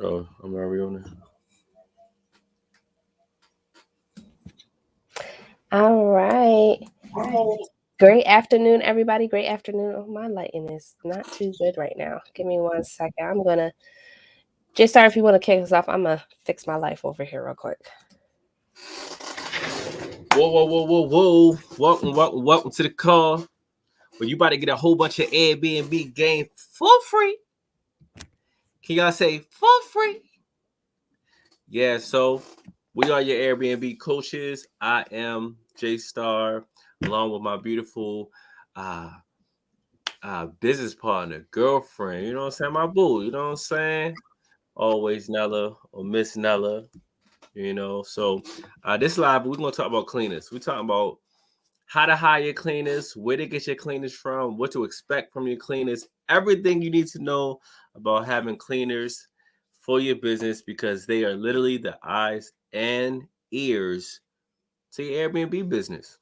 Oh, I'm already on there. All right. Great afternoon, everybody. Great afternoon. Oh, my lighting is not too good right now. Give me 1 second. I'm gonna just start. If you want to kick us off, I'm gonna fix my life over here real quick. Whoa. Welcome to the call. Where you about to get a whole bunch of Airbnb game for free. Can y'all say for free? Yeah, so we are your Airbnb coaches. I am J Star, along with my beautiful uh business partner, girlfriend, you know what I'm saying? My boo, you know what I'm saying? Always Nella or Miss Nella, you know. So this live, we're gonna talk about cleaners. We're talking about how to hire cleaners, where to get your cleaners from, what to expect from your cleaners, everything you need to know about having cleaners for your business because they are literally the eyes and ears to your Airbnb business.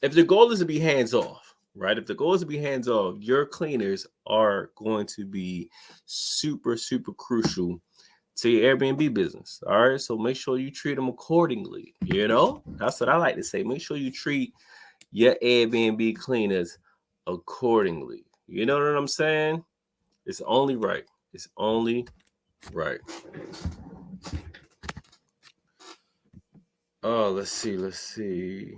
If the goal is to be hands off, right? If the goal is to be hands off, your cleaners are going to be super crucial to your Airbnb business. All right. So make sure you treat them accordingly. You know, that's what I like to say. Make sure you treat your Airbnb cleaners accordingly. You know what I'm saying? It's only right. It's only right. Oh, let's see.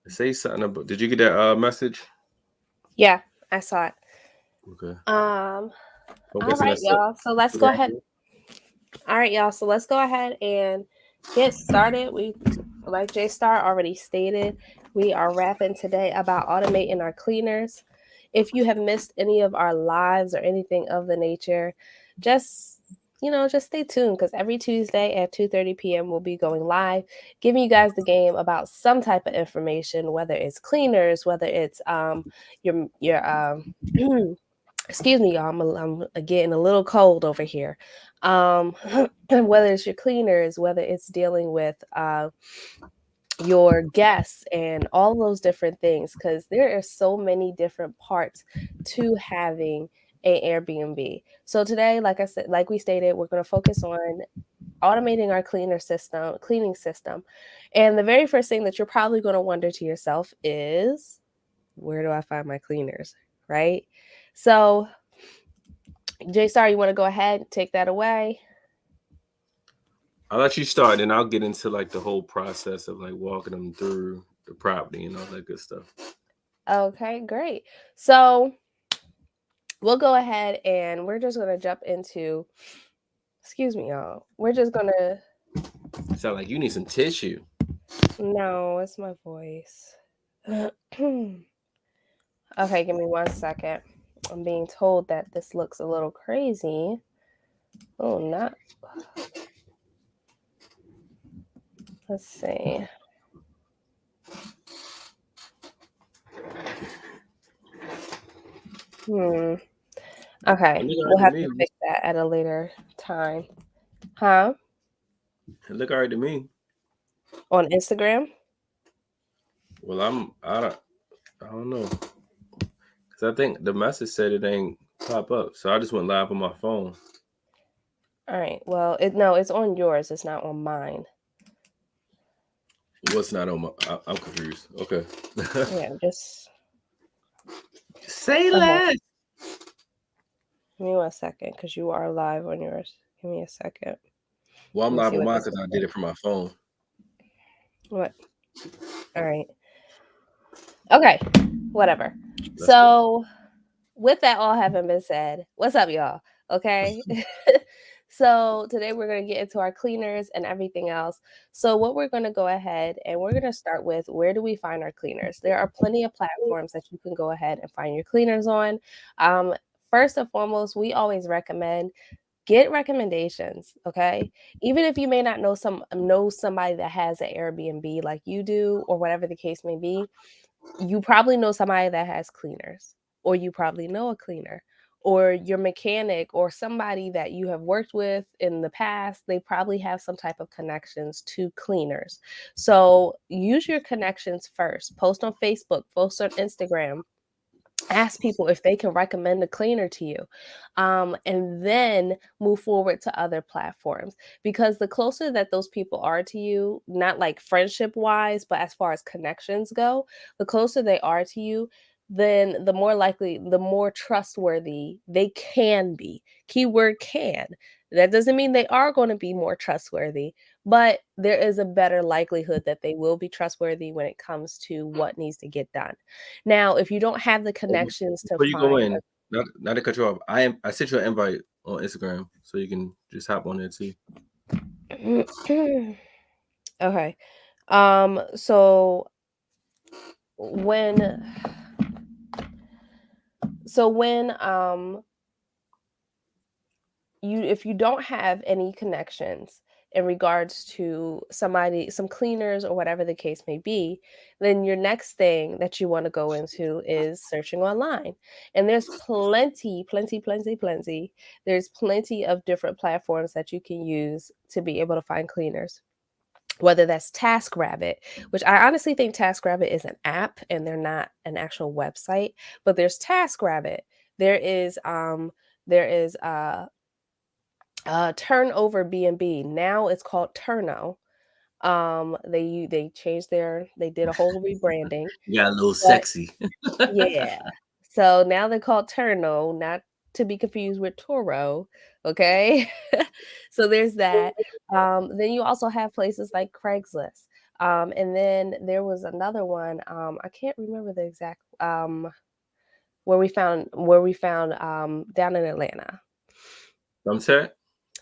Say something about. Did you get that message? Yeah, I saw it. Okay. I'm All guessing right, that's it. y'all. So let's go ahead. All right, y'all. So let's go ahead and get started. We, like J Star already stated, we are rapping today about automating our cleaners. If you have missed any of our lives or anything of the nature, just just stay tuned because every Tuesday at 2:30 p.m. we'll be going live, giving you guys the game about some type of information, whether it's cleaners, whether it's your excuse me, y'all. I'm getting a little cold over here. Whether it's your cleaners, whether it's dealing with your guests and all those different things, because there are so many different parts to having a Airbnb. So today, like I said, like we stated, we're going to focus on automating our cleaning system. And the very first thing that you're probably going to wonder to yourself is, where do I find my cleaners? Right? So J Star, you want to go ahead and take that away? I'll let you start, and I'll get into like the whole process of like walking them through the property and all that good stuff. Okay, great. So we'll go ahead and we're just gonna jump into. Excuse me, y'all. We're just gonna. Sound like you need some tissue. No, it's my voice. Okay, give me 1 second. I'm being told that this looks a little crazy. Oh, not. Let's see. Hmm. It Okay, look alright we'll to have me. to fix that at a later time. Huh? It look alright to me. On Instagram? Well, I don't know, cause I think the message said it ain't pop up, so I just went live on my phone. All right. Well, no, it's on yours. It's not on mine. What's not on my? I'm confused. Okay. Yeah, just Say okay. less. Give me 1 second, because you are live on yours. Give me a second. Well, I'm Let me live see on what mine this because is. I did it from my phone. What? All right. Okay. Whatever. That's good. So, with that all having been said, what's up, y'all? Okay. So today we're going to get into our cleaners and everything else. So what we're going to go ahead and we're going to start with, where do we find our cleaners? There are plenty of platforms that you can go ahead and find your cleaners on. Um, First and foremost, we always recommend get recommendations, okay? Even if you may not know somebody that has an Airbnb like you do or whatever the case may be, you probably know somebody that has cleaners, or you probably know a cleaner, or your mechanic or somebody that you have worked with in the past, they probably have some type of connections to cleaners. So use your connections first. Post on Facebook, post on Instagram, Ask people if they can recommend a cleaner to you, and then move forward to other platforms, because the closer that those people are to you, not like friendship wise, but as far as connections go, the closer they are to you, then the more likely, the more trustworthy they can be. Keyword can. That doesn't mean they are going to be more trustworthy, but there is a better likelihood that they will be trustworthy when it comes to what needs to get done. Now, if you don't have the connections to Before you go find in, not to cut you off, I sent you an invite on Instagram so you can just hop on there too. a okay. So when when you if you don't have any connections in regards to somebody, some cleaners or whatever the case may be, then your next thing that you want to go into is searching online. And there's plenty. There's plenty of different platforms that you can use to be able to find cleaners. Whether that's TaskRabbit, which I honestly think TaskRabbit is an app and they're not an actual website, but there's TaskRabbit. There is Turnover B&B. Now it's called Turno. They changed they did a whole rebranding. You got a little But sexy. yeah. So now they're called Turno, not to be confused with Toro. Okay. So there's that. Then you also have places like Craigslist. And then there was another one. I can't remember the exact where we found down in Atlanta. Thumbtack? Thumbtack.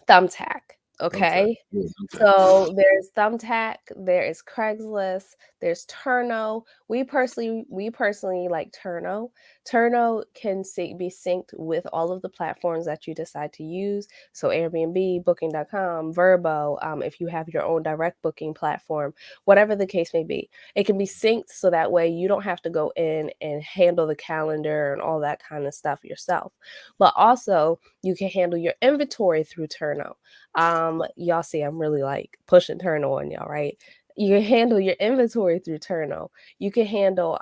Thumbtack. Okay. Yeah, Thumbtack. So there's Thumbtack, there is Craigslist, there's Turno. We personally like Turno. Turno can be synced with all of the platforms that you decide to use. So Airbnb, Booking.com, Verbo, if you have your own direct booking platform, whatever the case may be, it can be synced so that way you don't have to go in and handle the calendar and all that kind of stuff yourself. But also you can handle your inventory through Turno. Y'all see I'm really like pushing Turno on y'all, right? You can handle your inventory through Turno. You can handle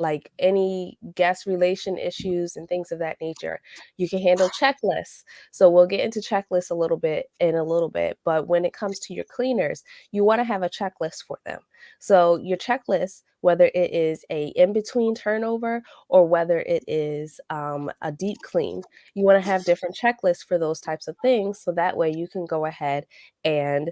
like any guest relation issues and things of that nature. You can handle checklists. So we'll get into checklists a little bit in a little bit, but when it comes to your cleaners, you want to have a checklist for them. So your checklist, whether it is a in-between turnover or whether it is a deep clean, you want to have different checklists for those types of things, so that way you can go ahead and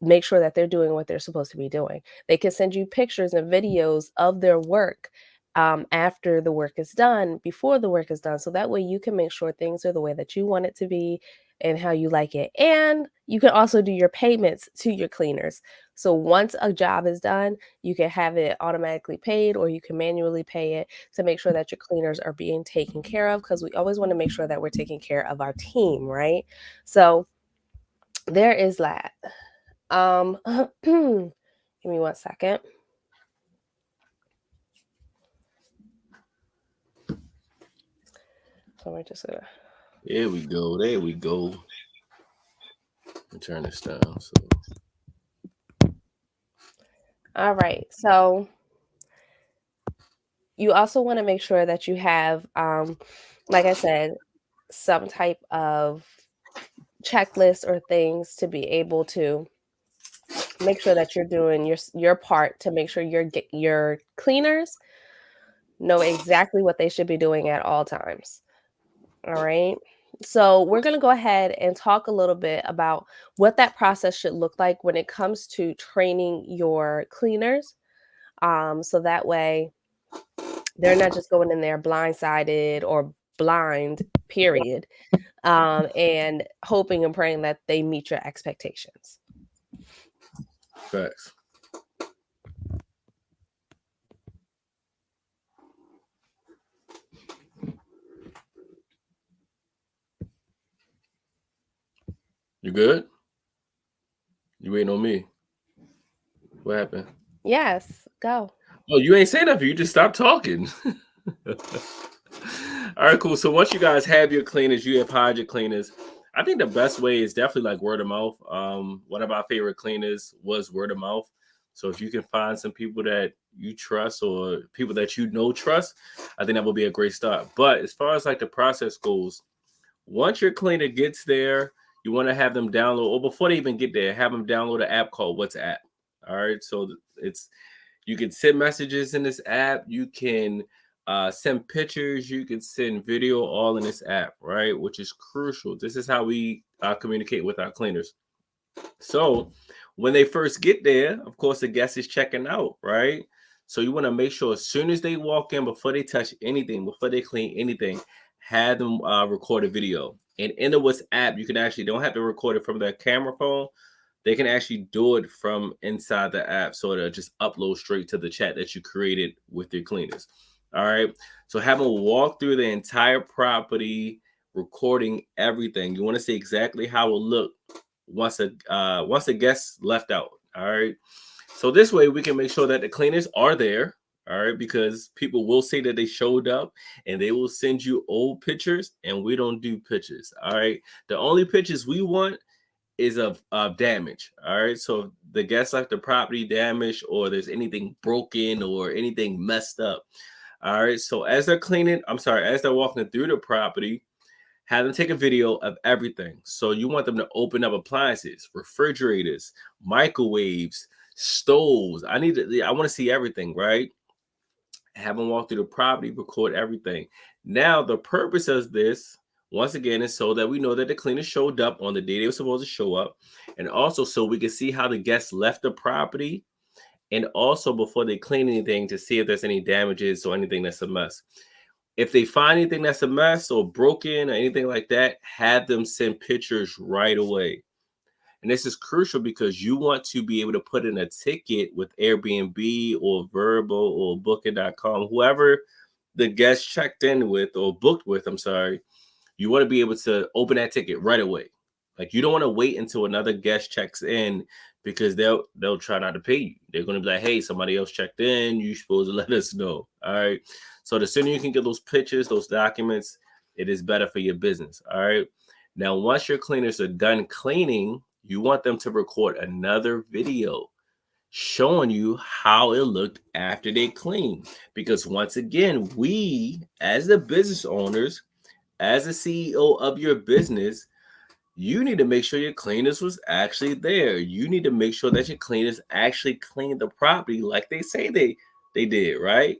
make sure that they're doing what they're supposed to be doing. They can send you pictures and videos of their work after the work is done, before the work is done. So that way you can make sure things are the way that you want it to be and how you like it. And you can also do your payments to your cleaners. So once a job is done, you can have it automatically paid or you can manually pay it to make sure that your cleaners are being taken care of, because we always want to make sure that we're taking care of our team, right? So there is that. Give me 1 second. So we're just gonna. There we go. There we go. Let me turn this down. So All right. So you also want to make sure that you have, like I said, some type of checklist or things to be able to make sure that you're doing your part to make sure your cleaners know exactly what they should be doing at all times. All right. So we're going to go ahead and talk a little bit about what that process should look like when it comes to training your cleaners. So that way they're not just going in there blindsided or blind, period, and hoping and praying that they meet your expectations. facts. You good? You waiting on me? What happened? Yes, go. Oh, you ain't saying nothing. You just stopped talking. All right, cool. So once you guys have your cleaners, you have hired your cleaners. I think the best way is definitely like word of mouth. One of our favorite cleaners was word of mouth. So if you can find some people that you trust or people that you know trust, I think that will be a great start. But as far as like the process goes, once your cleaner gets there, you want to have them download, or before they even get there, have them download an app called WhatsApp. All right, so it's you can send messages in this app. You can send pictures. You can send video, all in this app, right? Which is crucial. This is how we communicate with our cleaners. So when they first get there, of course, the guest is checking out, right? So you want to make sure as soon as they walk in, before they touch anything, before they clean anything, have them record a video. And in the WhatsApp, you can actually don't have to record it from their camera phone. They can actually do it from inside the app. So it'll just upload straight to the chat that you created with your cleaners. All right. So have them walk through the entire property, recording everything. You want to see exactly how it look once a guest left out. All right. So this way we can make sure that the cleaners are there. All right, because people will say that they showed up and they will send you old pictures, and we don't do pictures. All right. The only pictures we want is of damage. All right. So if the guest left the property damaged, or there's anything broken or anything messed up. All right. So as they're as they're walking through the property, have them take a video of everything. So you want them to open up appliances, refrigerators, microwaves, stoves. I want to see everything, right? Have them walk through the property, record everything. Now, the purpose of this, once again, is so that we know that the cleaner showed up on the day they were supposed to show up, and also so we can see how the guests left the property, and also before they clean anything to see if there's any damages or anything that's a mess. If they find anything that's a mess or broken or anything like that, have them send pictures right away. And this is crucial because you want to be able to put in a ticket with Airbnb or Vrbo or Booking.com, whoever the guest checked in with or booked with, you want to be able to open that ticket right away. Like, you don't want to wait until another guest checks in, because they'll try not to pay you. They're going to be like, hey, somebody else checked in. You're supposed to let us know. All right. So the sooner you can get those pictures, those documents, it is better for your business. All right. Now, once your cleaners are done cleaning, you want them to record another video showing you how it looked after they cleaned. Because once again, we, as the business owners, as the CEO of your business, you need to make sure your cleaners was actually there. You need to make sure that your cleaners actually cleaned the property like they say they did, right?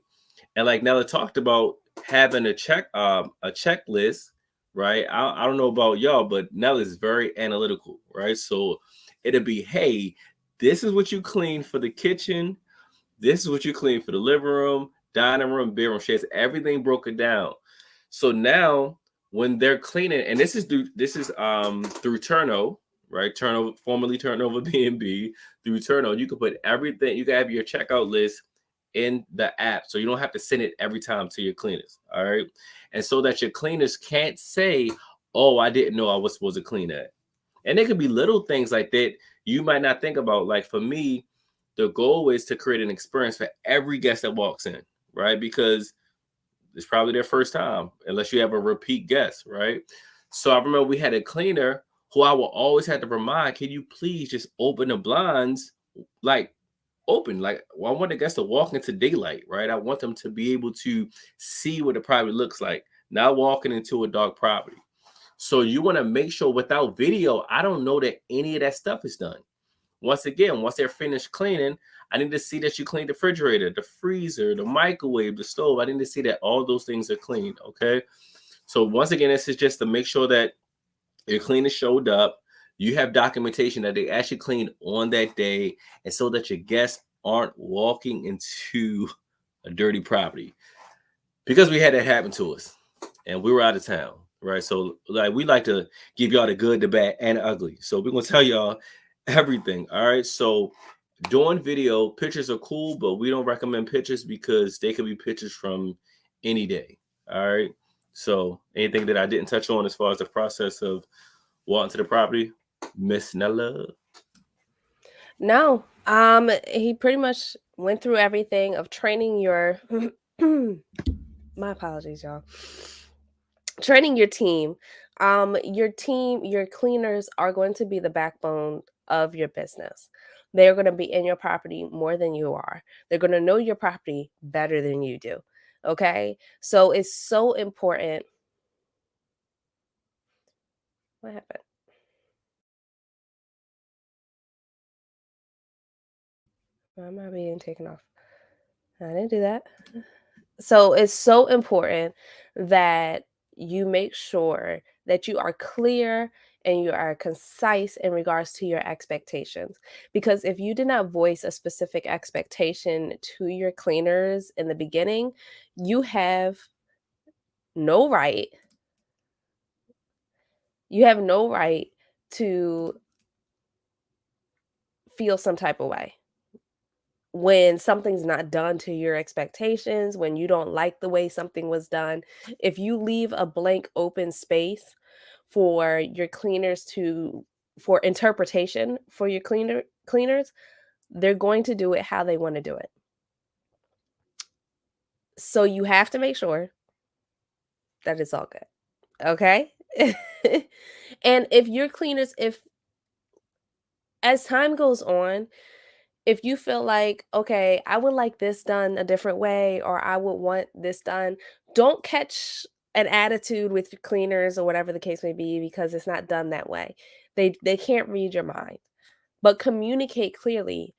And like Nella talked about, having a checklist, right? I don't know about y'all, but Nella is very analytical, right? So it'll be, hey, this is what you clean for the kitchen. This is what you clean for the living room, dining room, bedroom. She has everything broken down. So now when they're cleaning, and this is through Turno, right? Turno, formerly Turnover B&B, through Turno, you can put everything. You can have your checkout list in the app, so you don't have to send it every time to your cleaners. All right. And so that your cleaners can't say, oh, I didn't know I was supposed to clean that. And there could be little things like that you might not think about. Like for me, the goal is to create an experience for every guest that walks in, right? Because it's probably their first time, unless you have a repeat guest, right? So I remember we had a cleaner who I will always have to remind, can you please just open the blinds, like open? Like, well, I want the guests to walk into daylight, right? I want them to be able to see what the property looks like, not walking into a dark property. So you want to make sure without video, I don't know that any of that stuff is done. Once again, once they're finished cleaning, I need to see that you clean the refrigerator, the freezer, the microwave, the stove. I need to see that all those things are clean, okay? So once again, this is just to make sure that your cleaner showed up. You have documentation that they actually cleaned on that day, and so that your guests aren't walking into a dirty property. Because we had that happen to us, and we were out of town, right? So like, we like to give y'all the good, the bad, and the ugly. So we're gonna tell y'all everything. All right. So doing video, pictures are cool, but we don't recommend pictures because they could be pictures from any day. All right. So anything that I didn't touch on as far as the process of walking to the property, Miss Nella? No. He pretty much went through everything of training your my apologies, y'all. Training your team. Your team, your cleaners are going to be the backbone of your business. They're going to be in your property more than you are. They're going to know your property better than you do. Okay? So it's so important. What happened? Why am I being taken off? I didn't do that. So it's so important that you make sure that you are clear and you are concise in regards to your expectations. Because if you did not voice a specific expectation to your cleaners in the beginning, you have no right. You have no right to feel some type of way when something's not done to your expectations, when you don't like the way something was done. If you leave a blank open space for your cleaners to for interpretation for your cleaners, they're going to do it how they want to do it. So you have to make sure that it's all good. Okay? And if your cleaners, if as time goes on, if you feel like, okay, I would like this done a different way, or I would want this done, don't catch an attitude with your cleaners or whatever the case may be because it's not done that way. They can't read your mind. But communicate clearly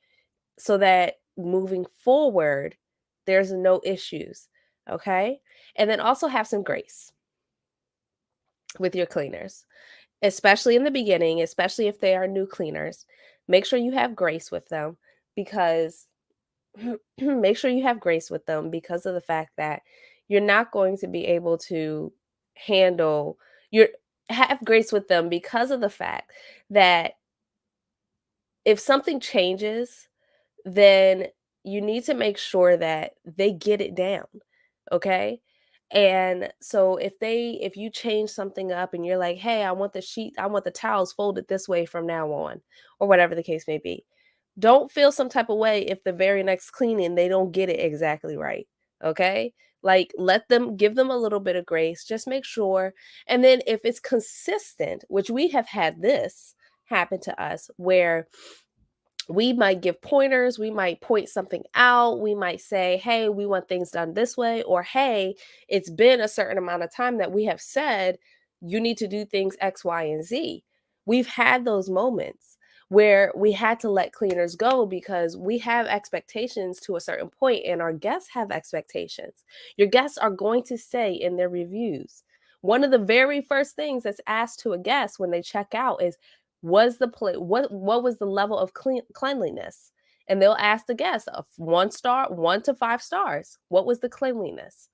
so that moving forward there's no issues, okay? And then also have some grace with your cleaners, especially in the beginning, especially if they are new cleaners. Make sure you have grace with them because make sure you have grace with them because of the fact that you're not going to be able to handle your have grace with them because of the fact that if something changes, then you need to make sure that they get it down, okay? And so if you change something up and you're like, "Hey, I want the towels folded this way from now on," or whatever the case may be. Don't feel some type of way if the very next cleaning they don't get it exactly right, okay? Like, give them a little bit of grace, just make sure. And then if it's consistent, which we have had this happen to us, where we might give pointers, we might point something out, we might say, "Hey, we want things done this way," or "Hey, it's been a certain amount of time that we have said you need to do things X, Y, and Z." We've had those moments where we had to let cleaners go because we have expectations to a certain point and our guests have expectations. Your guests are going to say in their reviews, one of the very first things that's asked to a guest when they check out is, was the play what was the level of cleanliness? And they'll ask the guest of 1 star, 1 to 5 stars, what was the cleanliness?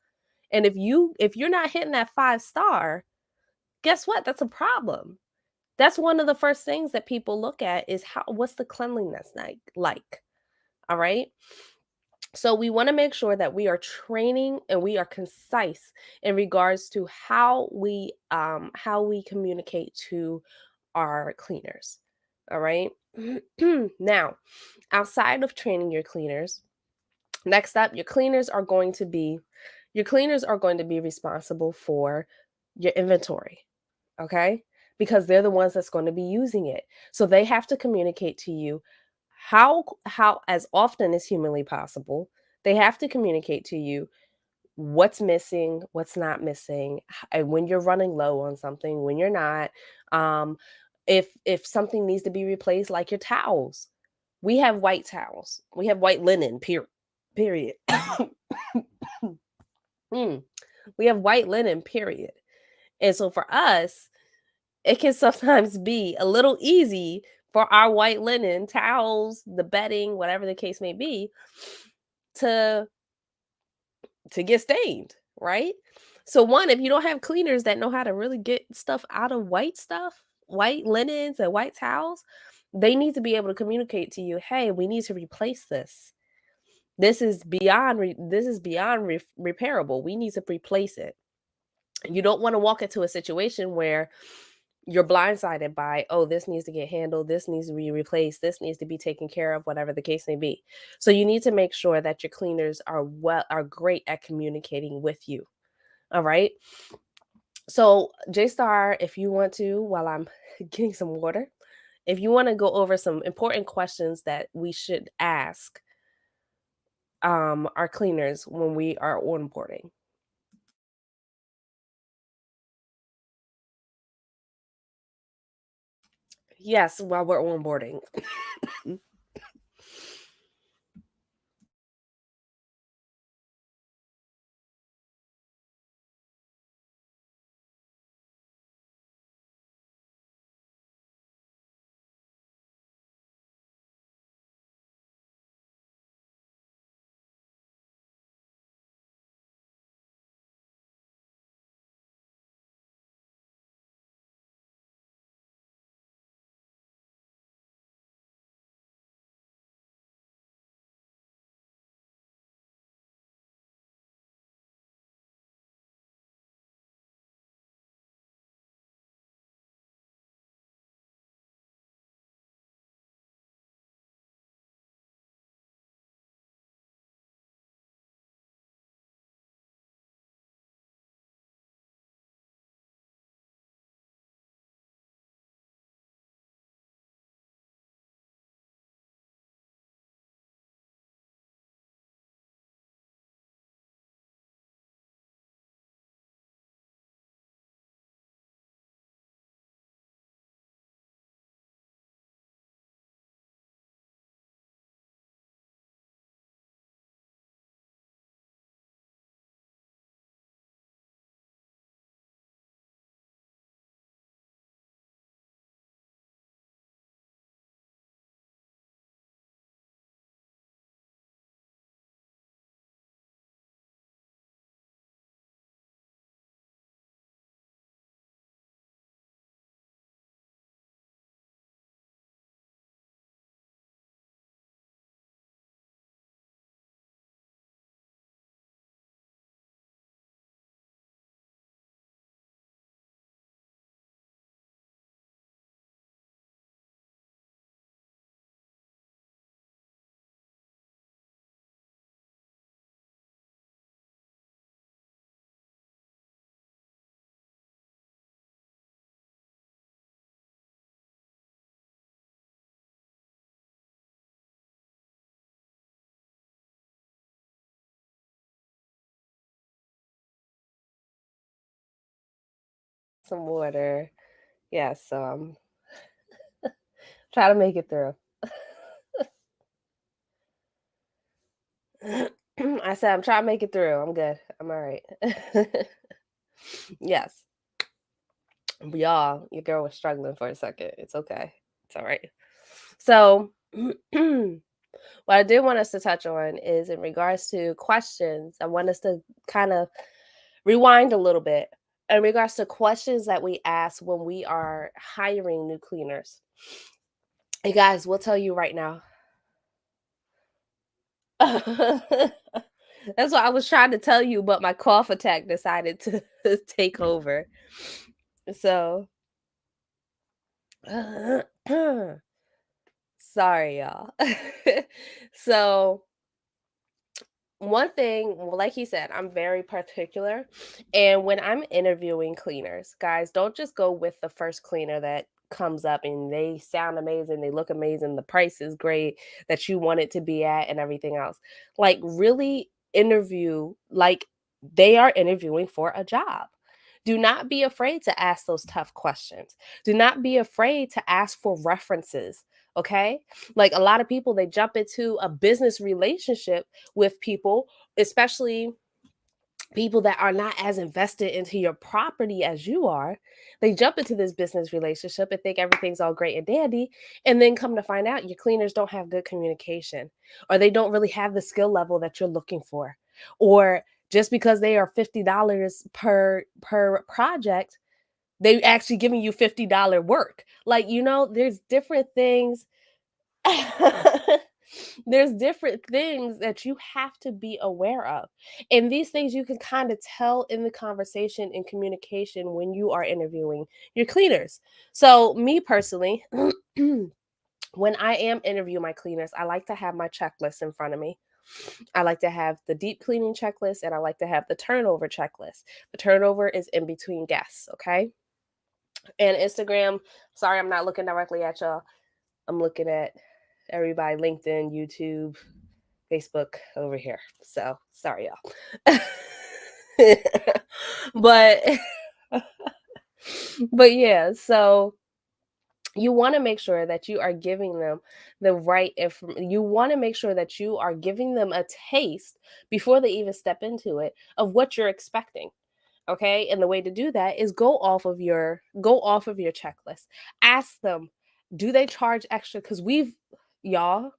And if you're not hitting that 5 star, guess what? That's a problem. That's one of the first things that people look at is what's the cleanliness like. All right. So we want to make sure that we are training and we are concise in regards to how we communicate to our cleaners. All right. Now, outside of training your cleaners, next up, your cleaners are going to be responsible for your inventory, okay? Because they're the ones that's going to be using it. So they have to communicate to you how as often as humanly possible, they have to communicate to you what's missing, what's not missing, and when you're running low on something, when you're not. Um, if something needs to be replaced, like your towels, we have white towels, we have white linen. Period. Mm, we have white linen. Period. And so for us, it can sometimes be a little easy for our white linen towels, the bedding, whatever the case may be, to get stained, right? So one, if you don't have cleaners that know how to really get stuff out of white linens and white towels, they need to be able to communicate to you, "Hey, we need to replace this. This is beyond repairable. We need to replace it." You don't want to walk into a situation where you're blindsided by, "Oh, this needs to get handled, this needs to be replaced, this needs to be taken care of," whatever the case may be. So you need to make sure that your cleaners are great at communicating with you. All right. So J Star, if you want to, while I'm getting some water, if you want to go over some important questions that we should ask our cleaners when we are onboarding. Yes, while we're onboarding. Some water. Yes, so try to make it through. I said I'm trying to make it through. I'm good. I'm all right. Yes. But y'all, your girl was struggling for a second. It's okay. It's all right. So, what I did want us to touch on is in regards to questions. I want us to kind of rewind a little bit in regards to questions that we ask when we are hiring new cleaners. Hey guys, we'll tell you right now. That's what I was trying to tell you, but my cough attack decided to take over. So, sorry, y'all. So, one thing, well, like he said, I'm very particular. And when I'm interviewing cleaners, guys, don't just go with the first cleaner that comes up and they sound amazing, they look amazing, the price is great that you want it to be at, and everything else. Like, really interview like they are interviewing for a job. Do not be afraid to ask those tough questions. Do not be afraid to ask for references. Okay. Like a lot of people, they jump into a business relationship with people, especially people that are not as invested into your property as you are. They jump into this business relationship and think everything's all great and dandy. And then come to find out your cleaners don't have good communication, or they don't really have the skill level that you're looking for. Or just because they are $50 per project, they actually giving you $50 work. Like, there's different things. There's different things that you have to be aware of. And these things you can kind of tell in the conversation and communication when you are interviewing your cleaners. So, me personally, when I am interviewing my cleaners, I like to have my checklist in front of me. I like to have the deep cleaning checklist, and I like to have the turnover checklist. The turnover is in between guests, okay? And Instagram, sorry, I'm not looking directly at y'all. I'm looking at everybody, LinkedIn, YouTube, Facebook over here. So sorry, y'all. but but yeah, so you want to make sure that you are giving them the right information. You want to make sure that you are giving them a taste before they even step into it of what you're expecting. Okay, and the way to do that is go off of your checklist. Ask them, do they charge extra? Because y'all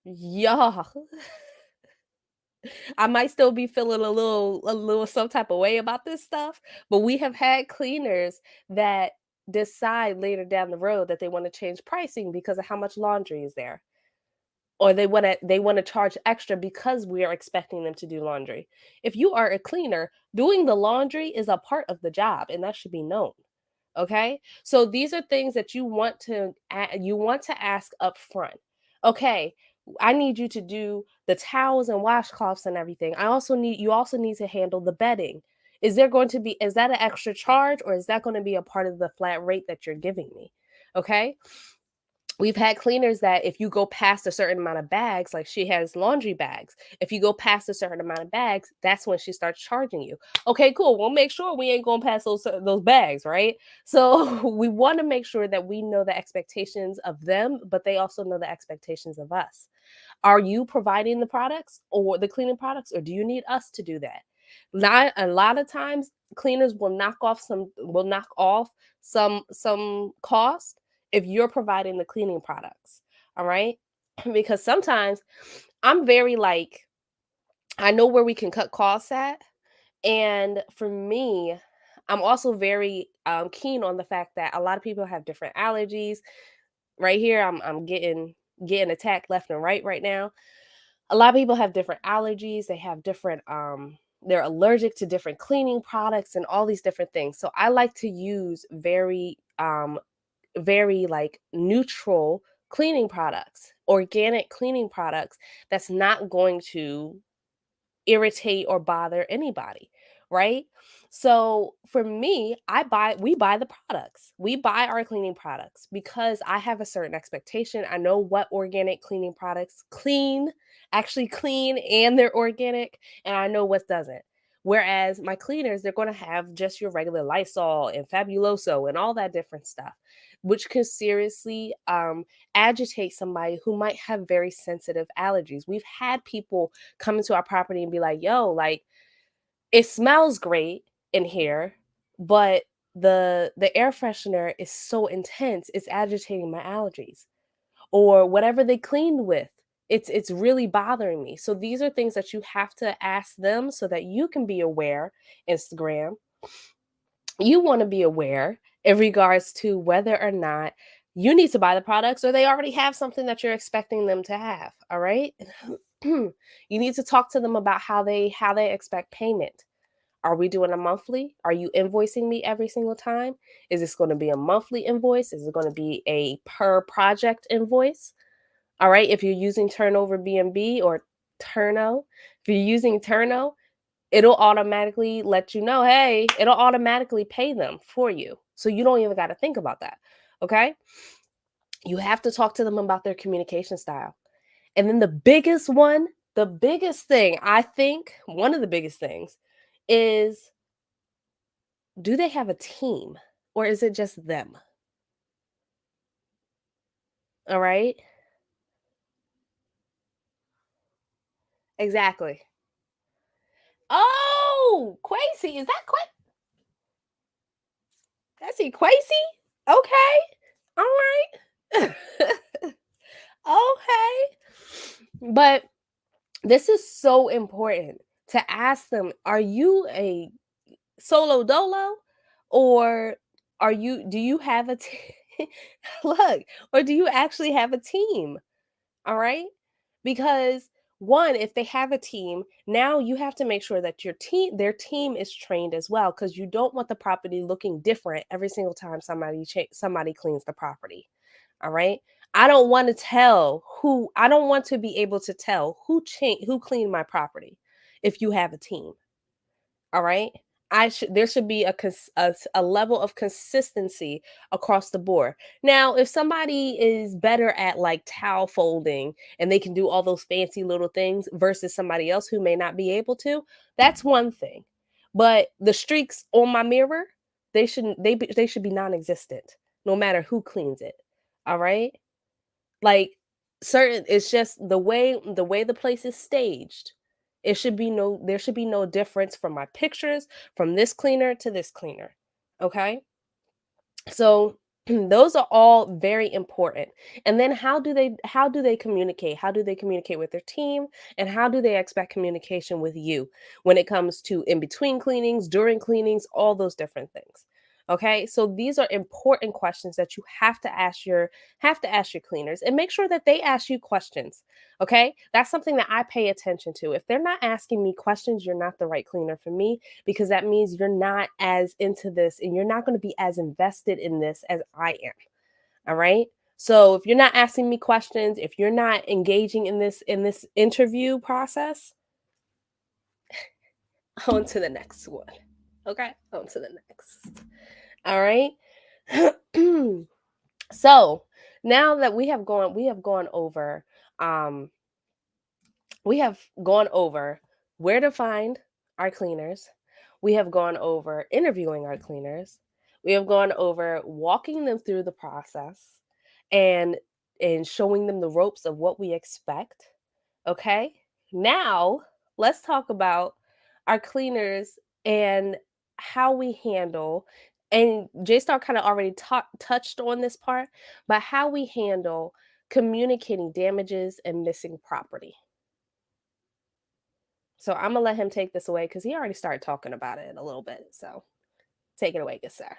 y'all I might still be feeling a little some type of way about this stuff, but we have had cleaners that decide later down the road that they want to change pricing because of how much laundry is there. Or they want to charge extra because we are expecting them to do laundry. If you are a cleaner, doing the laundry is a part of the job and that should be known. Okay? So these are things that you want to ask up front. Okay, I need you to do the towels and washcloths and everything. You also need to handle the bedding. Is that an extra charge or is that going to be a part of the flat rate that you're giving me? Okay? We've had cleaners that if you go past a certain amount of bags, like she has laundry bags, if you go past a certain amount of bags, that's when she starts charging you. Okay, cool. We'll make sure we ain't going past those bags, right? So we want to make sure that we know the expectations of them, but they also know the expectations of us. Are you providing the products or the cleaning products, or do you need us to do that? Not a lot of times cleaners will knock off some cost if you're providing the cleaning products. All right? Because sometimes I'm very like I know where we can cut costs at, and for me, I'm also very keen on the fact that a lot of people have different allergies. Right here, I'm getting attacked left and right now. A lot of people have different allergies. They have different they're allergic to different cleaning products and all these different things. So I like to use very like neutral cleaning products, organic cleaning products that's not going to irritate or bother anybody, right? So for me, we buy the products. We buy our cleaning products because I have a certain expectation. I know what organic cleaning products actually clean and they're organic, and I know what doesn't. Whereas my cleaners, they're going to have just your regular Lysol and Fabuloso and all that different stuff, which can seriously agitate somebody who might have very sensitive allergies. We've had people come into our property and be like, yo, like it smells great in here, but the air freshener is so intense, it's agitating my allergies. Or whatever they cleaned with, it's really bothering me. So these are things that you have to ask them so that you can be aware. Instagram, you want to be aware in regards to whether or not you need to buy the products or they already have something that you're expecting them to have. All right. You need to talk to them about how they expect payment. Are we doing a monthly? Are you invoicing me every single time? Is this going to be a monthly invoice? Is it going to be a per project invoice? All right. If you're using Turnover BNB or Turno, if you're using Turno, it'll automatically let you know, hey, it'll automatically pay them for you. So you don't even got to think about that. Okay. You have to talk to them about their communication style. And then the biggest thing, I think, one of the biggest things is, do they have a team or is it just them? All right. Exactly. Oh, Quasi. Is that Quasi? That's he Quasi? Okay. All right. Okay. But this is so important to ask them, are you a solo dolo or do you have a look, or do you actually have a team? All right? Because one, if they have a team, now you have to make sure that their team is trained as well, because you don't want the property looking different every single time somebody cleans the property. All right. I don't want to be able to tell who cleaned my property if you have a team. All right. there should be a level of consistency across the board. Now, if somebody is better at like towel folding and they can do all those fancy little things versus somebody else who may not be able to, that's one thing. But the streaks on my mirror, they should be non-existent no matter who cleans it. All right? Like certain it's just the way the place is staged. There should be no difference from my pictures from this cleaner to this cleaner. Okay? So those are all very important. And then how do they communicate? How do they communicate with their team? And how do they expect communication with you when it comes to in between cleanings, during cleanings, all those different things. Okay? So these are important questions that you have to ask your cleaners and make sure that they ask you questions. Okay? That's something that I pay attention to. If they're not asking me questions, you're not the right cleaner for me because that means you're not as into this and you're not going to be as invested in this as I am. All right? So if you're not asking me questions, if you're not engaging in this interview process, on to the next one. Okay? On to the next. All right? So, now that um we have gone over where to find our cleaners. We have gone over interviewing our cleaners. We have gone over walking them through the process and showing them the ropes of what we expect. Okay? Now, let's talk about our cleaners and how we handle and J-Star kind of already touched on this part, but how we handle communicating damages and missing property. So I'm gonna let him take this away because he already started talking about it a little bit. So take it away, good sir.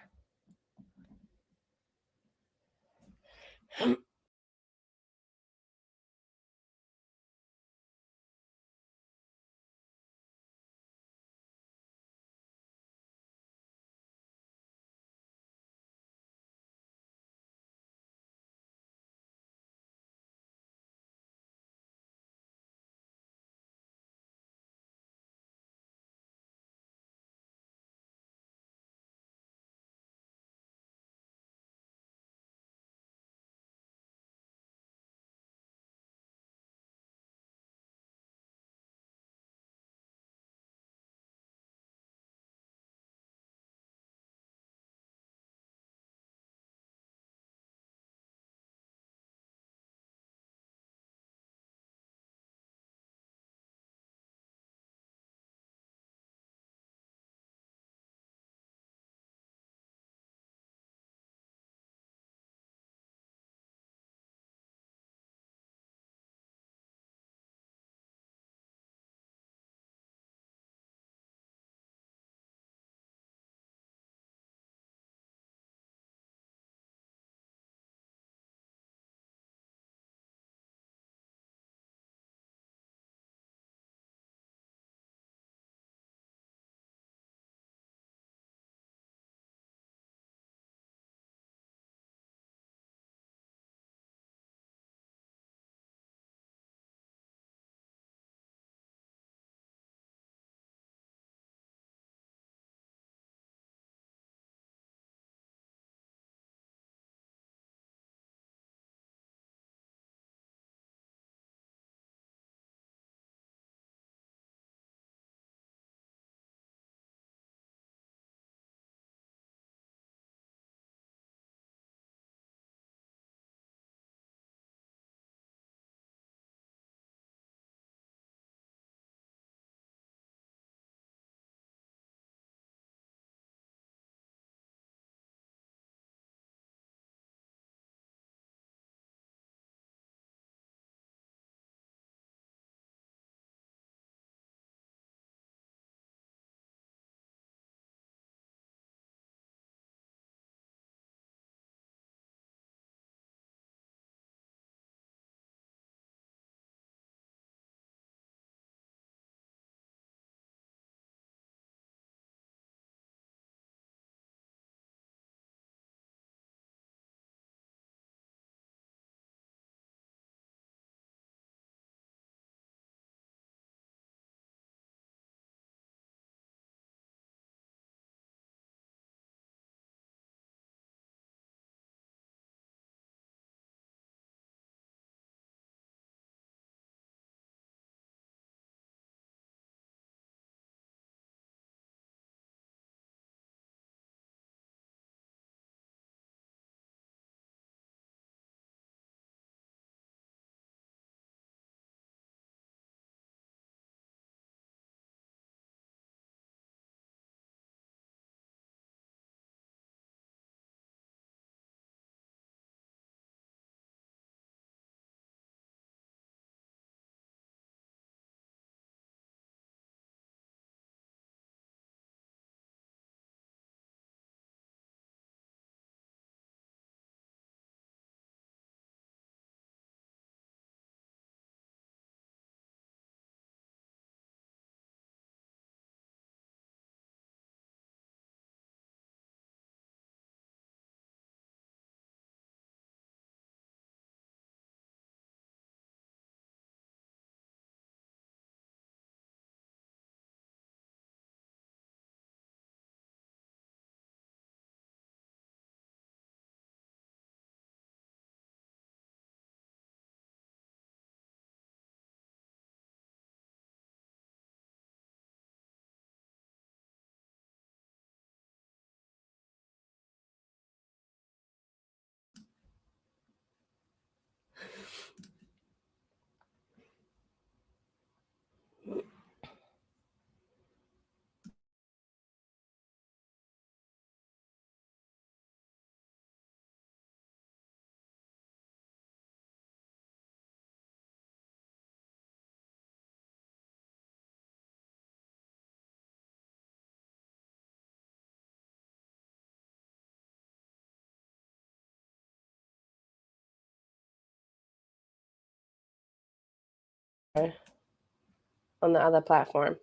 on the other platform.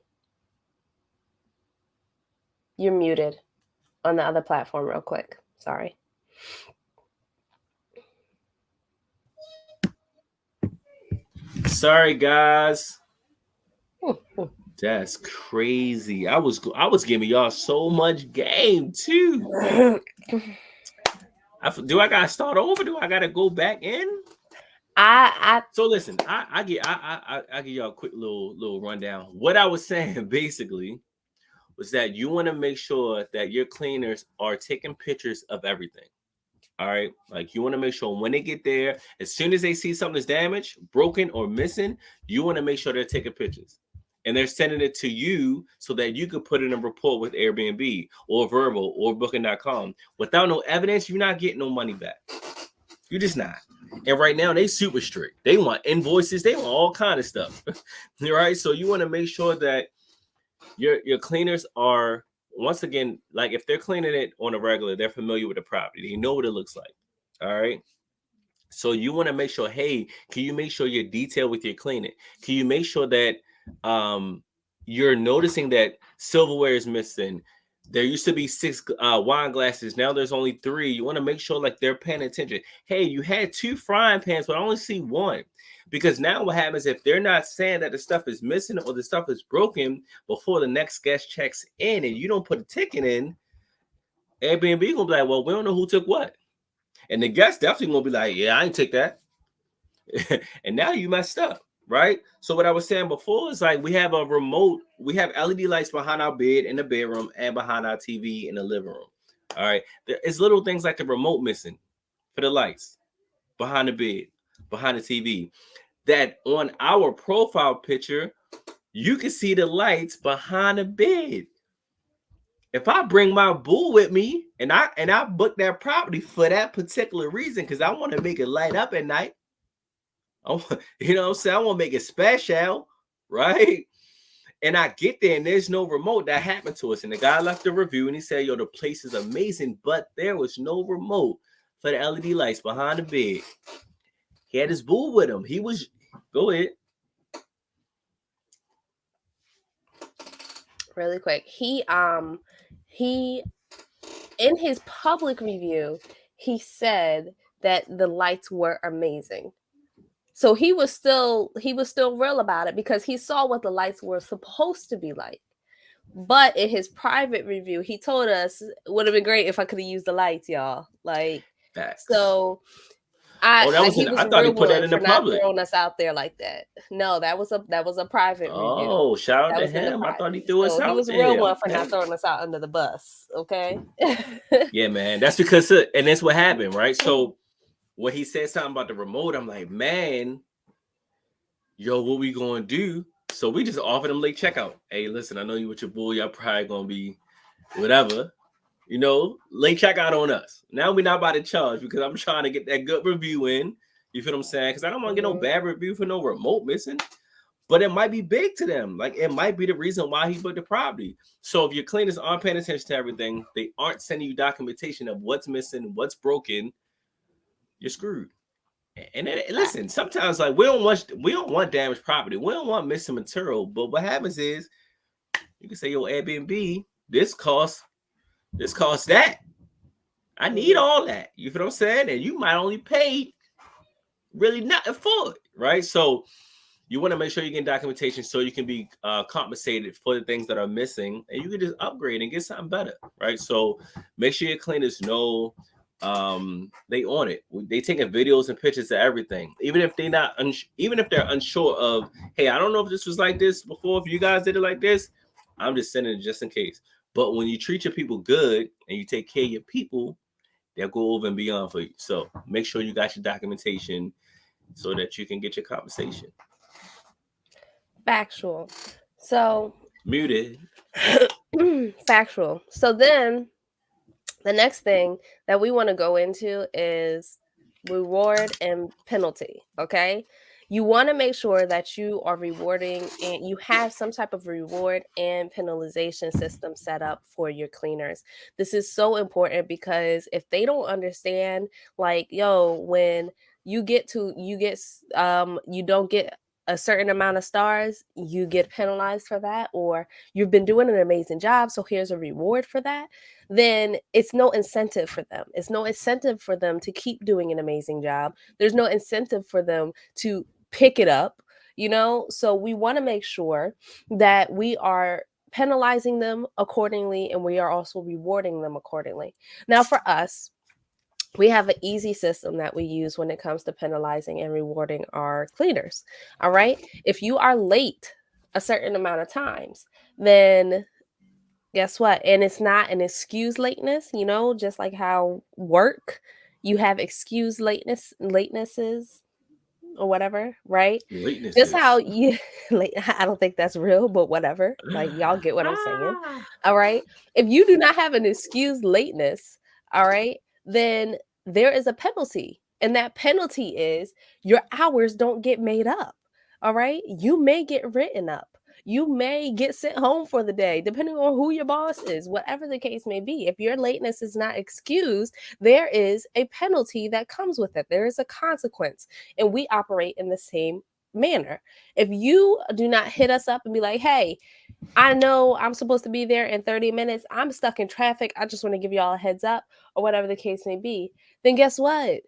You're muted on the other platform real quick. Sorry. Sorry, guys. That's crazy. I was giving y'all so much game too. Do I gotta start over? Do I gotta go back in? So listen, I give y'all a quick little rundown. What I was saying basically was that you want to make sure that your cleaners are taking pictures of everything. All right, like you want to make sure when they get there, as soon as they see something is damaged, broken, or missing, you want to make sure they're taking pictures. And they're sending it to you so that you could put in a report with Airbnb or Verbal or Booking.com. Without no evidence, you're not getting no money back. You're just not. And right now, they super strict. They want invoices. They want all kind of stuff. Right? So you want to make sure that your cleaners are, once again, like if they're cleaning it on a regular, they're familiar with the property. They know what it looks like. All right. So you want to make sure, hey, can you make sure you're detailed with your cleaning? Can you make sure that you're noticing that silverware is missing? There used to be 6 wine glasses. Now there's only 3. You want to make sure like they're paying attention. Hey, you had 2 frying pans, but I only see 1. Because now what happens if they're not saying that the stuff is missing or the stuff is broken before the next guest checks in and you don't put a ticket in, Airbnb gonna be like, well, we don't know who took what. And the guest definitely gonna be like, yeah, I ain't take that. And now you messed up. Right. So what I was saying before is like we have a remote, we have LED lights behind our bed in the bedroom and behind our TV in the living room. All right. There's little things like the remote missing for the lights behind the bed, behind the TV. That on our profile picture, you can see the lights behind the bed. If I bring my boo with me and I book that property for that particular reason, because I want to make it light up at night. You know what I'm saying? I want to make it special, right? And I get there and there's no remote. That happened to us. And the guy left a review and he said, yo, the place is amazing, but there was no remote for the LED lights behind the bed. He had his boo with him. Go ahead. Really quick. He in his public review, he said that the lights were amazing. So he was still real about it because he saw what the lights were supposed to be like. But in his private review, he told us it would have been great if I could have used the lights, y'all. Like, facts. So I thought he put that in the public. Not throwing us out there like that. No, that was a private review. Oh, shout out to him. I thought he threw us out there. He was a real one for not throwing us out under the bus. Okay. Yeah, man. That's because and that's what happened, right? So when he said something about the remote, I'm like, man, yo, what we gonna do? So we just offered him late checkout. Hey, listen, I know you with your bull, y'all probably gonna be whatever. You know, late checkout on us. Now we're not about to charge because I'm trying to get that good review in. You feel what I'm saying? Because I don't want to get no bad review for no remote missing. But it might be big to them. Like it might be the reason why he booked the property. So if your cleaners aren't paying attention to everything, they aren't sending you documentation of what's missing, what's broken, you're screwed. And listen, sometimes like we don't want damaged property. We don't want missing material. But what happens is you can say, yo, Airbnb, this costs that. I need all that. You feel what I'm saying? And you might only pay really nothing for it, right? So you want to make sure you get documentation so you can be compensated for the things that are missing, and you can just upgrade and get something better, right? So make sure your cleaners know they on it. They taking videos and pictures of everything, even if they're unsure of, hey, I don't know if this was like this before. If you guys did it like this, I'm just sending it just in case. But when you treat your people good and you take care of your people, they'll go over and beyond for you. So make sure you got your documentation so that you can get your compensation. Factual. So muted. Factual. So then the next thing that we want to go into is reward and penalty. Okay. You want to make sure that you are rewarding and you have some type of reward and penalization system set up for your cleaners. This is so important because if they don't understand, like, yo, when you don't get a certain amount of stars, you get penalized for that, or you've been doing an amazing job, so here's a reward for that, then it's no incentive for them. It's no incentive for them to keep doing an amazing job. There's no incentive for them to pick it up, you know? So we want to make sure that we are penalizing them accordingly and we are also rewarding them accordingly. Now, for us, we have an easy system that we use when it comes to penalizing and rewarding our cleaners. All right. If you are late a certain amount of times, then guess what? And it's not an excuse lateness, you know, just like how work, you have excuse latenesses or whatever, right? Just how Latenesses. you late, I don't think that's real, but whatever. Like y'all get what I'm saying. Ah. All right. If you do not have an excuse lateness, all right, then there is a penalty. And that penalty is your hours don't get made up. All right. You may get written up. You may get sent home for the day, depending on who your boss is, whatever the case may be. If your lateness is not excused, there is a penalty that comes with it. There is a consequence. And we operate in the same manner. If you do not hit us up and be like, hey, I know I'm supposed to be there in 30 minutes. I'm stuck in traffic. I just want to give y'all a heads up, or whatever the case may be. Then guess what?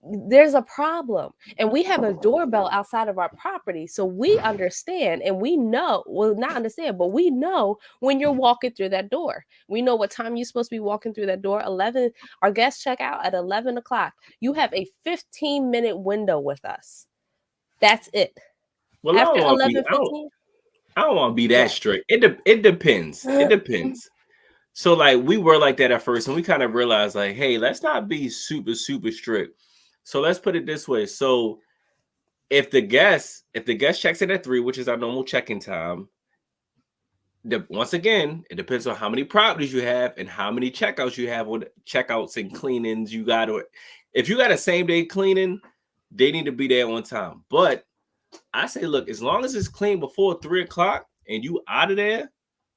There's a problem. And we have a doorbell outside of our property. So we understand and we know, well, not understand, but we know when you're walking through that door. We know what time you're supposed to be walking through that door. 11, our guests check out at 11 o'clock. You have a 15-minute window with us. That's it. Well, After 11, I don't want to be that what? strict. It depends. It depends. So like we were like that at first, and we kind of realized like, hey, let's not be super strict. So let's put it this way. So if the guest checks in at 3, which is our normal check-in time, once again, it depends on how many properties you have and how many checkouts you have with checkouts and cleanings you got. Or if you got a same day cleaning, they need to be there on time. But I say, look, as long as it's clean before 3 o'clock and you out of there,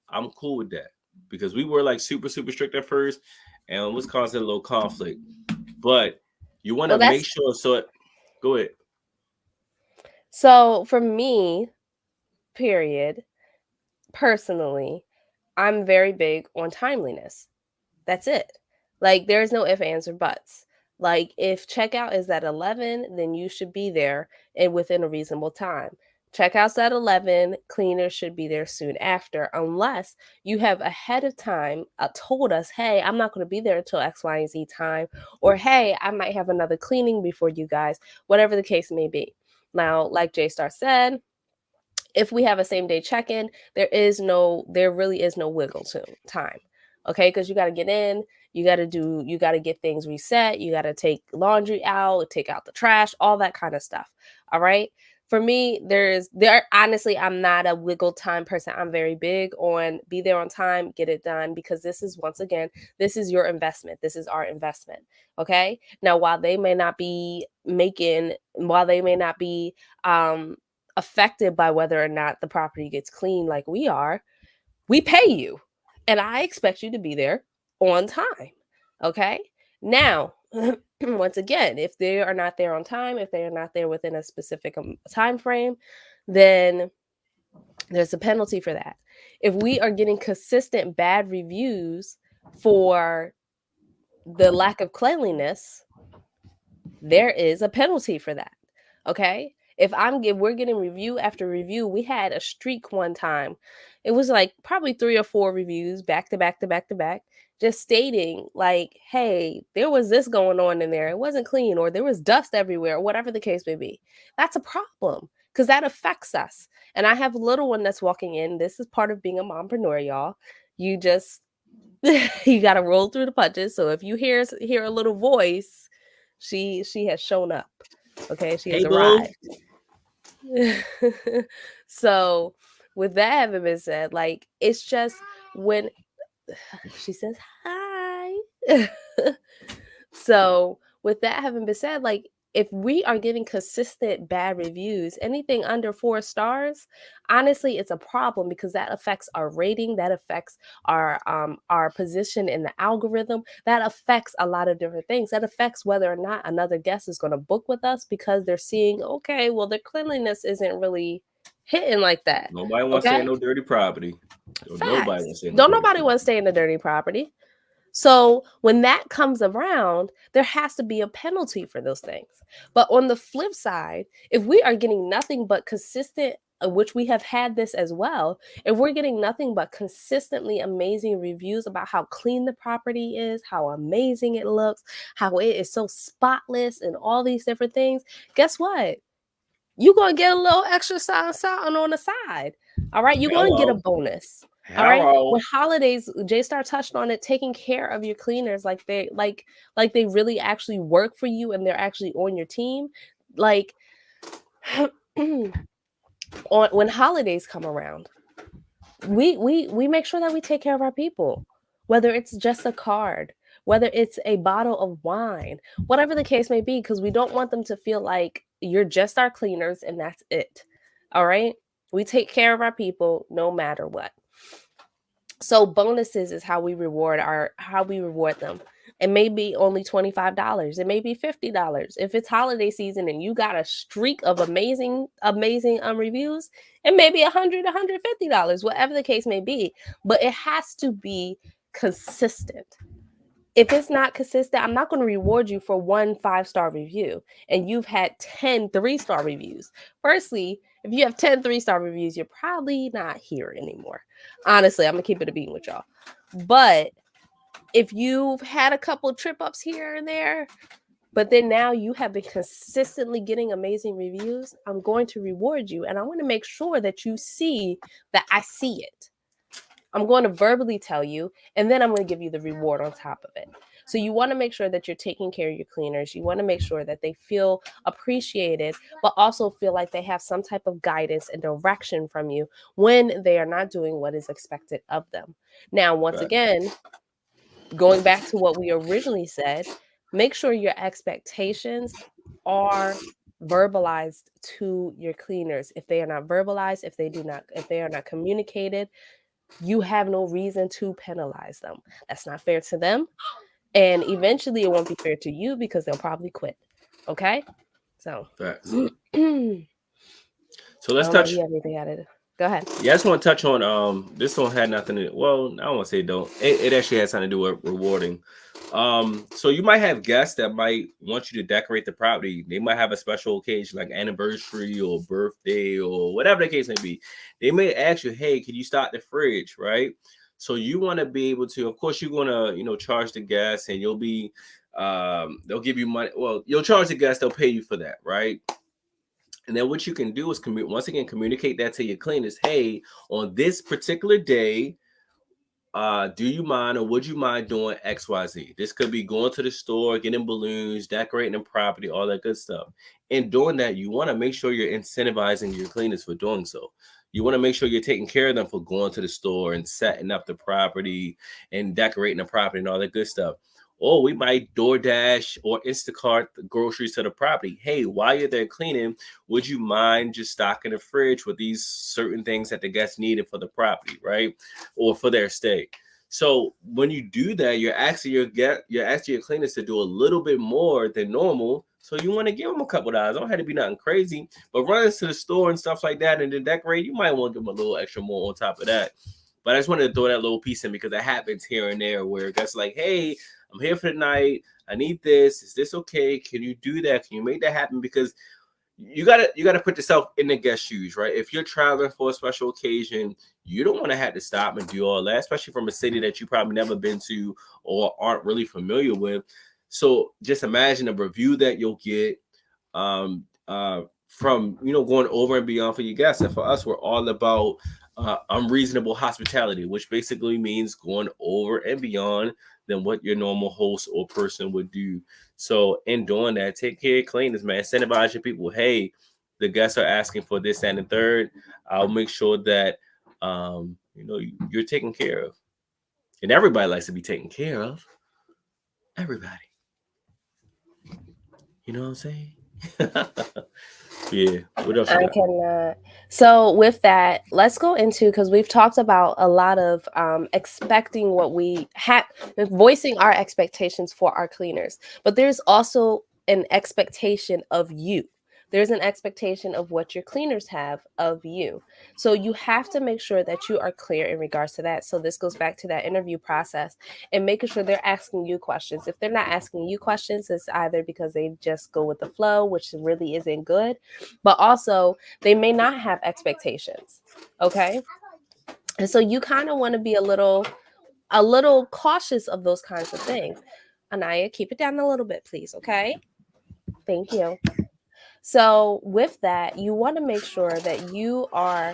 I'm cool with that. Because we were like super strict at first, and it was causing a little conflict. But you want to Well, make that's sure. So go ahead. so for me, period, personally, I'm very big on timeliness. That's it. Like there's no ifs, ands, or buts. Like if checkout is at 11, then you should be there and within a reasonable time. Checkout's at 11, cleaners should be there soon after, unless you have ahead of time told us, hey, I'm not going to be there until X, Y, and Z time, or hey, I might have another cleaning before you guys, whatever the case may be. Now, like J Star said, if we have a same day check-in, there really is no wiggle time. Okay, because you got to get in, you got to get things reset, you got to take laundry out, take out the trash, all that kind of stuff. All right. For me, honestly, I'm not a wiggle time person. I'm very big on be there on time, get it done, because this is, once again, this is your investment. This is our investment. Okay. Now, while they may not be affected by whether or not the property gets clean like we are, we pay you. And I expect you to be there on time. Okay. Now, once again, if they are not there on time, if they are not there within a specific time frame, then there's a penalty for that. If we are getting consistent bad reviews for the lack of cleanliness, there is a penalty for that. Okay. If we're getting review after review, we had a streak one time. It was like probably 3 or 4 reviews back to back to back to back, just stating like, hey, there was this going on in there. It wasn't clean, or there was dust everywhere, or whatever the case may be. That's a problem because that affects us. And I have a little one that's walking in. This is part of being a mompreneur, y'all. You just you got to roll through the punches. So if you hear a little voice, she has shown up. Okay, she has Hey, boo. arrived. So with that having been said, like it's just when she says hi. So with that having been said, like if we are getting consistent bad reviews, anything under 4 stars, honestly, it's a problem because that affects our rating, that affects our position in the algorithm, that affects a lot of different things. That affects whether or not another guest is going to book with us because they're seeing, okay, well, their cleanliness isn't really hitting like that. Nobody wants to stay in Okay, no dirty property. Or nobody facts. wants to stay in no Don't dirty nobody want to property. stay in the dirty property. So when that comes around, there has to be a penalty for those things. But on the flip side, if we are getting nothing but consistent, which we have had this as well, if we're getting nothing but consistently amazing reviews about how clean the property is, how amazing it looks, how it is so spotless, and all these different things, guess what? You're going to get a little extra something on the side. All right. You're going to get a Hello. bonus. All right. Hello. With holidays, J-Star touched on it, taking care of your cleaners like they really actually work for you and they're actually on your team. Like when holidays come around, we make sure that we take care of our people, whether it's just a card, whether it's a bottle of wine, whatever the case may be, because we don't want them to feel like you're just our cleaners and that's it. All right, we take care of our people no matter what. So bonuses is how we reward them. It may be only $25. It may be $50. If it's holiday season and you got a streak of amazing reviews, it may be $150, whatever the case may be. But it has to be consistent. If it's not consistent, I'm not going to reward you for 1 5-star review and you've had 10 3-star reviews. Firstly, if you have 10 3-star reviews, you're probably not here anymore. Honestly, I'm going to keep it a beat with y'all. But if you've had a couple trip ups here and there, but then now you have been consistently getting amazing reviews, I'm going to reward you. And I want to make sure that you see that I see it. I'm going to verbally tell you, and then I'm going to give you the reward on top of it. So you want to make sure that you're taking care of your cleaners. You want to make sure that they feel appreciated, but also feel like they have some type of guidance and direction from you when they are not doing what is expected of them. Now, once again, going back to what we originally said, make sure your expectations are verbalized to your cleaners. If they are not verbalized, if they are not communicated, you have no reason to penalize them. That's not fair to them. And eventually it won't be fair to you because they'll probably quit. Okay? So Facts. so So let's touch. You have anything added? Go ahead. Yeah, I just want to touch on this one had nothing to, well, I don't want to say don't. It actually has something to do with rewarding. So you might have guests that might want you to decorate the property. They might have a special occasion like anniversary or birthday or whatever the case may be. They may ask you, hey, can you stock the fridge, right? So you want to be able to, of course, you're gonna, charge the guests and you'll be they'll give you money. Well, you'll charge the guests, they'll pay you for that, right? And then what you can do is once again communicate that to your cleaners. Hey, on this particular day, do you mind or would you mind doing XYZ? This could be going to the store, getting balloons, decorating the property, all that good stuff. And doing that, you want to make sure you're incentivizing your cleaners for doing so. You want to make sure you're taking care of them for going to the store and setting up the property and decorating the property and all that good stuff. Or we might DoorDash or Instacart the groceries to the property. Hey, while you're there cleaning, would you mind just stocking the fridge with these certain things that the guests needed for the property, right? Or for their stay. So when you do that, you're asking your cleaners to do a little bit more than normal. So you want to give them a couple dollars. Don't have to be nothing crazy, but running to the store and stuff like that and then decorate, you might want to give them a little extra more on top of that. But I just wanted to throw that little piece in because it happens here and there where it's like, hey, I'm here for the night. I need this. Is this okay? Can you do that? Can you make that happen? Because you gotta put yourself in the guest shoes, right? If you're traveling for a special occasion, you don't want to have to stop and do all that, especially from a city that you probably never been to or aren't really familiar with. So just imagine the review that you'll get from going over and beyond for your guests. And for us, we're all about unreasonable hospitality, which basically means going over and beyond than what your normal host or person would do. So in doing that, take care of cleaners, man. Incentivize your people. Hey, the guests are asking for this and the third. I'll make sure that you're taken care of. And everybody likes to be taken care of. Everybody. You know what I'm saying? Yeah. What else you I got? cannot. So with that, let's go into, because we've talked about a lot of expecting what we have, voicing our expectations for our cleaners. But there's also an expectation of you. There's an expectation of what your cleaners have of you. So you have to make sure that you are clear in regards to that. So this goes back to that interview process and making sure they're asking you questions. If they're not asking you questions, it's either because they just go with the flow, which really isn't good, but also they may not have expectations. Okay. And so you kind of want to be a little cautious of those kinds of things. Anaya, keep it down a little bit, please. Okay. Thank you. So with that, you want to make sure that you are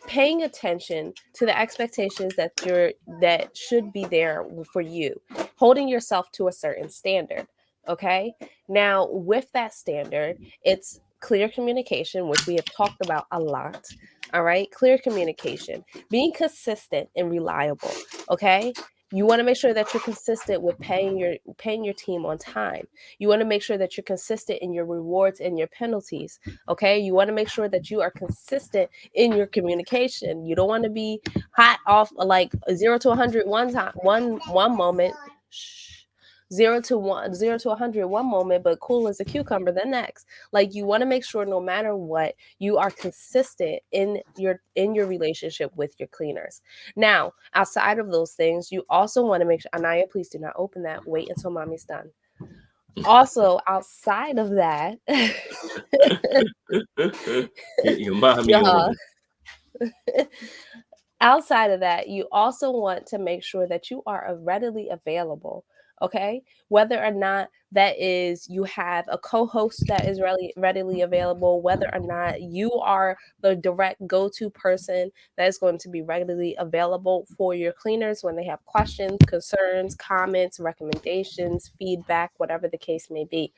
paying attention to the expectations that should be there for you, holding yourself to a certain standard. Okay. Now, with that standard, it's clear communication, which we have talked about a lot. All right. Clear communication, being consistent and reliable. Okay. You want to make sure that you're consistent with paying your team on time. You want to make sure that you're consistent in your rewards and your penalties. Okay. You want to make sure that you are consistent in your communication. You don't want to be hot off like 0 to 100 one time, one moment. Shh. 0 to 100 one moment, but cool as a cucumber the next. Like, you want to make sure no matter what, you are consistent in your relationship with your cleaners. Now, outside of those things, you also want to make sure, Anaya, please do not open that. Wait until mommy's done. Also, outside of that, Your mommy on y'all, outside of that, you also want to make sure that you are readily available. Okay. Whether or not that is you have a co host that is readily available, whether or not you are the direct go to person that is going to be readily available for your cleaners when they have questions, concerns, comments, recommendations, feedback, whatever the case may be.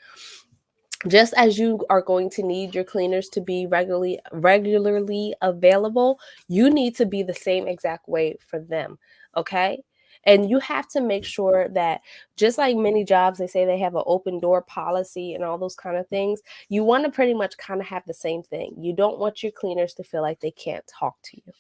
Just as you are going to need your cleaners to be regularly available, you need to be the same exact way for them. Okay. And you have to make sure that, just like many jobs, they say they have an open door policy and all those kind of things. You want to pretty much kind of have the same thing. You don't want your cleaners to feel like they can't talk to you.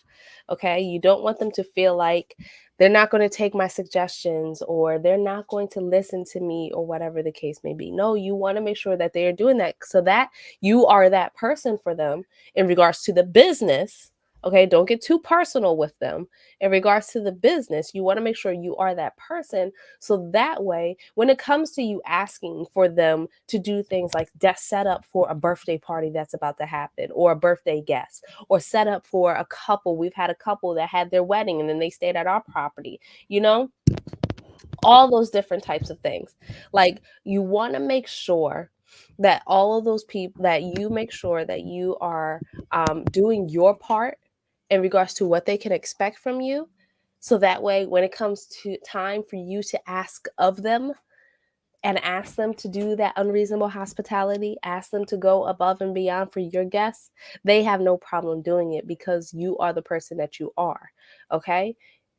Okay. You don't want them to feel like they're not going to take my suggestions, or they're not going to listen to me, or whatever the case may be. No, you want to make sure that they are doing that so that you are that person for them in regards to the business. Okay, don't get too personal with them. In regards to the business, you want to make sure you are that person, so that way, when it comes to you asking for them to do things like set up for a birthday party that's about to happen, or a birthday guest, or set up for a couple. We've had a couple that had their wedding and then they stayed at our property, you know, all those different types of things. Like, you want to make sure that all of those people, that you make sure that you are doing your part in regards to what they can expect from you. So that way, when it comes to time for you to ask of them, and ask them to do that unreasonable hospitality, ask them to go above and beyond for your guests, they have no problem doing it because you are the person that you are. Okay.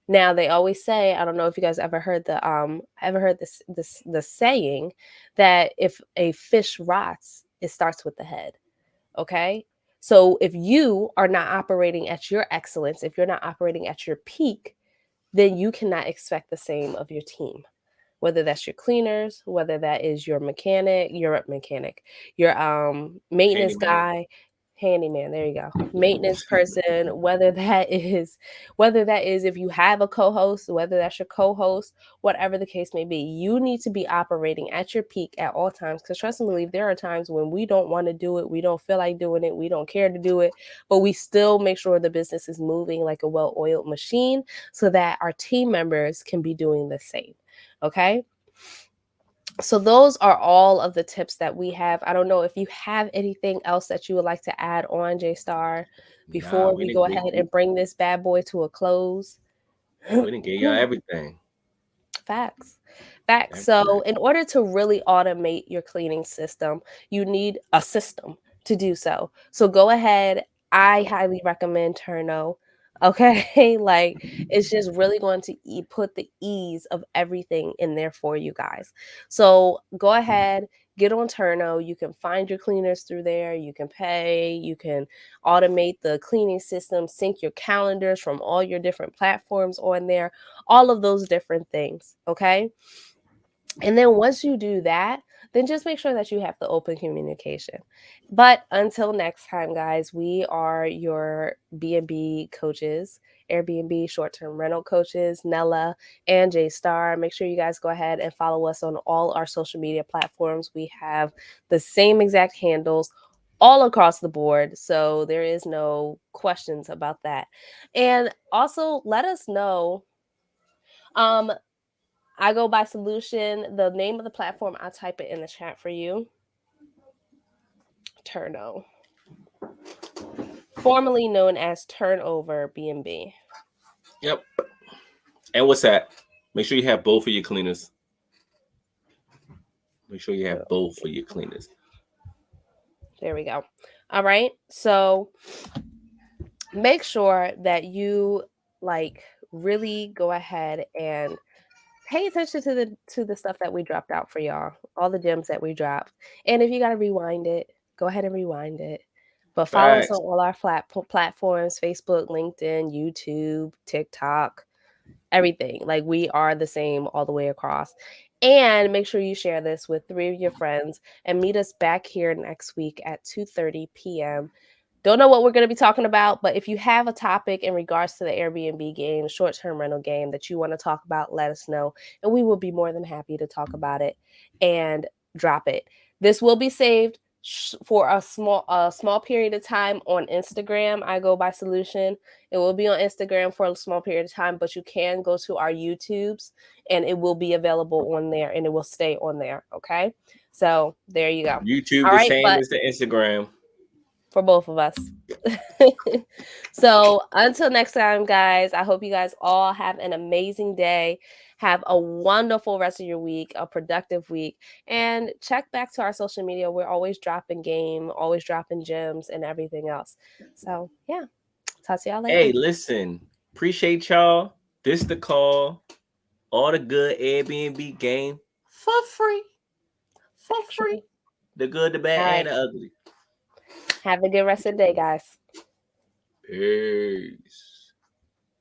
Now, they always say, I don't know if you guys ever heard the saying that if a fish rots, it starts with the head. Okay. So if you are not operating at your excellence, if you're not operating at your peak, then you cannot expect the same of your team, whether that's your cleaners, whether that is your maintenance Handyman. guy, handyman, there you go. Maintenance person, whether that is if you have a co-host, whether that's your co-host, whatever the case may be, you need to be operating at your peak at all times. Because trust and believe, there are times when we don't want to do it, we don't feel like doing it, we don't care to do it, but we still make sure the business is moving like a well-oiled machine so that our team members can be doing the same. Okay. So those are all of the tips that we have. I don't know if you have anything else that you would like to add on, J Star, Nah, before we go ahead and bring this bad boy to a close. we didn't get y'all everything. Facts. Facts. So, in order to really automate your cleaning system, you need a system to do so. So, go ahead. I highly recommend Turno. Okay. Like, it's just really going to put the ease of everything in there for you guys. So, go ahead, get on Turno. You can find your cleaners through there. You can pay. You can automate the cleaning system, sync your calendars from all your different platforms on there, all of those different things. Okay. And then once you do that, then just make sure that you have the open communication. But until next time, guys, we are your B&B coaches, Airbnb short-term rental coaches, Nella and J Star. Make sure you guys go ahead and follow us on all our social media platforms. We have the same exact handles all across the board, so there is no questions about that. And also let us know um I go by Solution. The name of the platform, I'll type it in the chat for you. Turno. Formerly known as Turnover B&B. Yep. And what's that? Make sure you have both of your cleaners. Make sure you have both of your cleaners. There we go. All right. So make sure that you like really go ahead and pay attention to the stuff that we dropped out for y'all, all the gems that we dropped. And if you got to rewind it, go ahead and rewind it. But follow us on all our platforms: Facebook, LinkedIn, YouTube, TikTok, everything. Like, we are the same all the way across. And make sure you share this with 3 of your friends and meet us back here next week at 2:30 p.m. Don't know what we're going to be talking about, but if you have a topic in regards to the Airbnb game, short-term rental game that you want to talk about, let us know, and we will be more than happy to talk about it and drop it. This will be saved for a small period of time on Instagram. I go by Solution. It will be on Instagram for a small period of time, but you can go to our YouTubes and it will be available on there, and it will stay on there. Okay, so there you go. YouTube, all the right, same as the Instagram. For both of us. So until next time, guys, I hope you guys all have an amazing day. Have a wonderful rest of your week, a productive week, and check back to our social media. We're always dropping game, always dropping gems and everything else. So yeah, talk to y'all later. Hey, listen, appreciate y'all. This the call. All the good Airbnb game for free. For free. The good, the bad, and the ugly. Have a good rest of the day, guys. Peace.